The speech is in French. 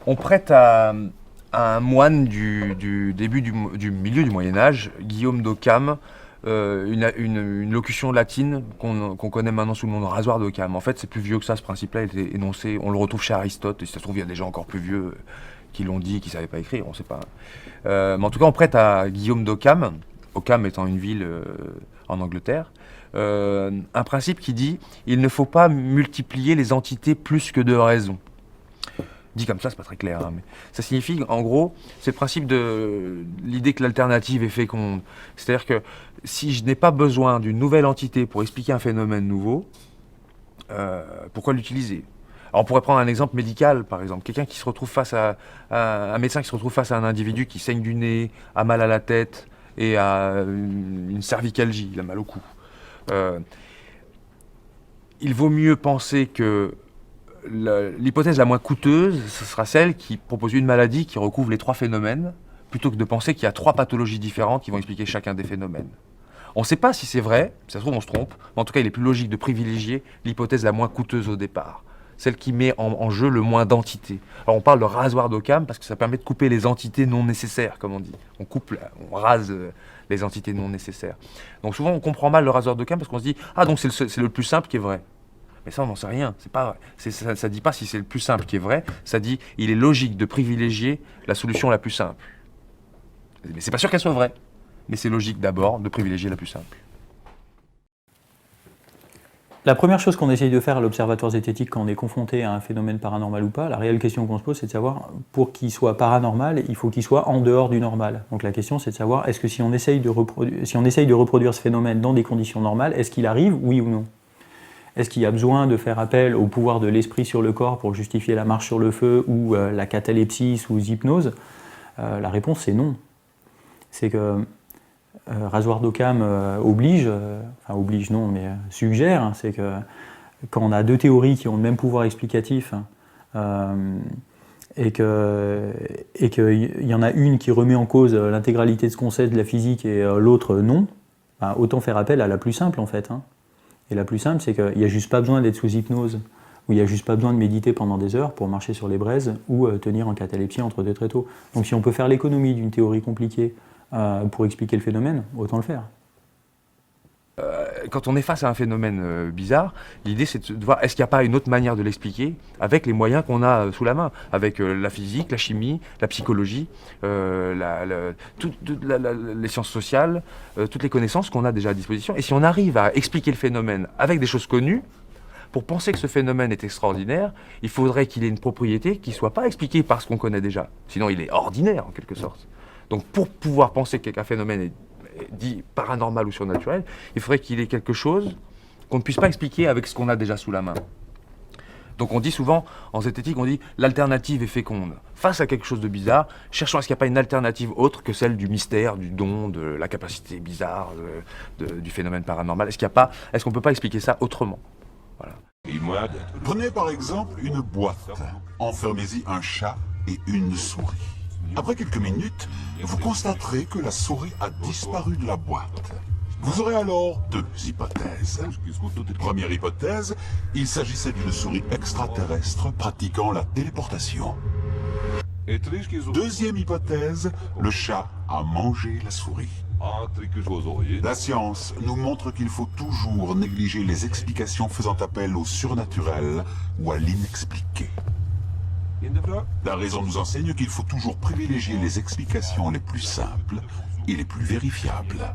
On prête à un moine du début du milieu du Moyen-Âge, Guillaume d'Occam, une locution latine qu'on connaît maintenant sous le nom de rasoir d'Occam. En fait, c'est plus vieux que ça, ce principe-là. Il était énoncé, on le retrouve chez Aristote, et si ça se trouve, il y a des gens encore plus vieux qui l'ont dit, qui ne savaient pas écrire, on ne sait pas. Mais en tout cas, on prête à Guillaume d'Occam, Occam étant une ville en Angleterre, un principe qui dit il ne faut pas multiplier les entités plus que de raison. Dit comme ça, c'est pas très clair, hein, mais ça signifie, en gros, c'est le principe de l'idée que l'alternative est féconde. C'est-à-dire que si je n'ai pas besoin d'une nouvelle entité pour expliquer un phénomène nouveau, pourquoi l'utiliser? Alors on pourrait prendre un exemple médical, par exemple. Quelqu'un qui se retrouve face à un médecin qui se retrouve face à un individu qui saigne du nez, a mal à la tête et a une cervicalgie, il a mal au cou. Il vaut mieux penser que l'hypothèse la moins coûteuse, ce sera celle qui propose une maladie qui recouvre les trois phénomènes, plutôt que de penser qu'il y a trois pathologies différentes qui vont expliquer chacun des phénomènes. On ne sait pas si c'est vrai, si ça se trouve on se trompe, mais en tout cas il est plus logique de privilégier l'hypothèse la moins coûteuse au départ, celle qui met en jeu le moins d'entités. Alors on parle de rasoir d'Occam parce que ça permet de couper les entités non nécessaires, comme on dit. On rase les entités non nécessaires. Donc souvent on comprend mal le rasoir d'Occam parce qu'on se dit « Ah donc c'est le plus simple qui est vrai ». Mais ça, on n'en sait rien. C'est pas vrai. Ça dit pas si c'est le plus simple qui est vrai. Ça dit il est logique de privilégier la solution la plus simple. Mais c'est pas sûr qu'elle soit vraie. Mais c'est logique d'abord de privilégier la plus simple. La première chose qu'on essaye de faire à l'Observatoire zététique quand on est confronté à un phénomène paranormal ou pas, la réelle question qu'on se pose, c'est de savoir, pour qu'il soit paranormal, il faut qu'il soit en dehors du normal. Donc la question, c'est de savoir, est-ce que si on essaye de reproduire ce phénomène dans des conditions normales, est-ce qu'il arrive, oui ou non? Est-ce qu'il y a besoin de faire appel au pouvoir de l'esprit sur le corps pour justifier la marche sur le feu ou la catalepsie sous hypnose? La réponse c'est non. C'est que rasoir d'Occam oblige non, mais suggère, hein, c'est que quand on a deux théories qui ont le même pouvoir explicatif et qu'il y en a une qui remet en cause l'intégralité de ce qu'on sait de la physique et l'autre non, ben, autant faire appel à la plus simple en fait. Hein. Et la plus simple, c'est qu'il n'y a juste pas besoin d'être sous hypnose, ou il n'y a juste pas besoin de méditer pendant des heures pour marcher sur les braises ou tenir en catalepsie entre deux tréteaux. Donc si on peut faire l'économie d'une théorie compliquée pour expliquer le phénomène, autant le faire. Quand on est face à un phénomène bizarre, l'idée c'est de voir est-ce qu'il n'y a pas une autre manière de l'expliquer avec les moyens qu'on a sous la main, avec la physique, la chimie, la psychologie, les sciences sociales, toutes les connaissances qu'on a déjà à disposition. Et si on arrive à expliquer le phénomène avec des choses connues, pour penser que ce phénomène est extraordinaire, il faudrait qu'il ait une propriété qui ne soit pas expliquée par ce qu'on connaît déjà. Sinon il est ordinaire en quelque sorte. Donc pour pouvoir penser qu'un phénomène est dit paranormal ou surnaturel, il faudrait qu'il ait quelque chose qu'on ne puisse pas expliquer avec ce qu'on a déjà sous la main. Donc on dit souvent, en zététique, on dit l'alternative est féconde. Face à quelque chose de bizarre, cherchons à ce qu'il n'y a pas une alternative autre que celle du mystère, du don, de la capacité bizarre, du phénomène paranormal. Est-ce qu'on ne peut pas expliquer ça autrement? Voilà. Prenez par exemple une boîte. Enfermez-y un chat et une souris. Après quelques minutes, vous constaterez que la souris a disparu de la boîte. Vous aurez alors deux hypothèses. Première hypothèse, il s'agissait d'une souris extraterrestre pratiquant la téléportation. Deuxième hypothèse, le chat a mangé la souris. La science nous montre qu'il faut toujours négliger les explications faisant appel au surnaturel ou à l'inexpliqué. La raison nous enseigne qu'il faut toujours privilégier les explications les plus simples et les plus vérifiables.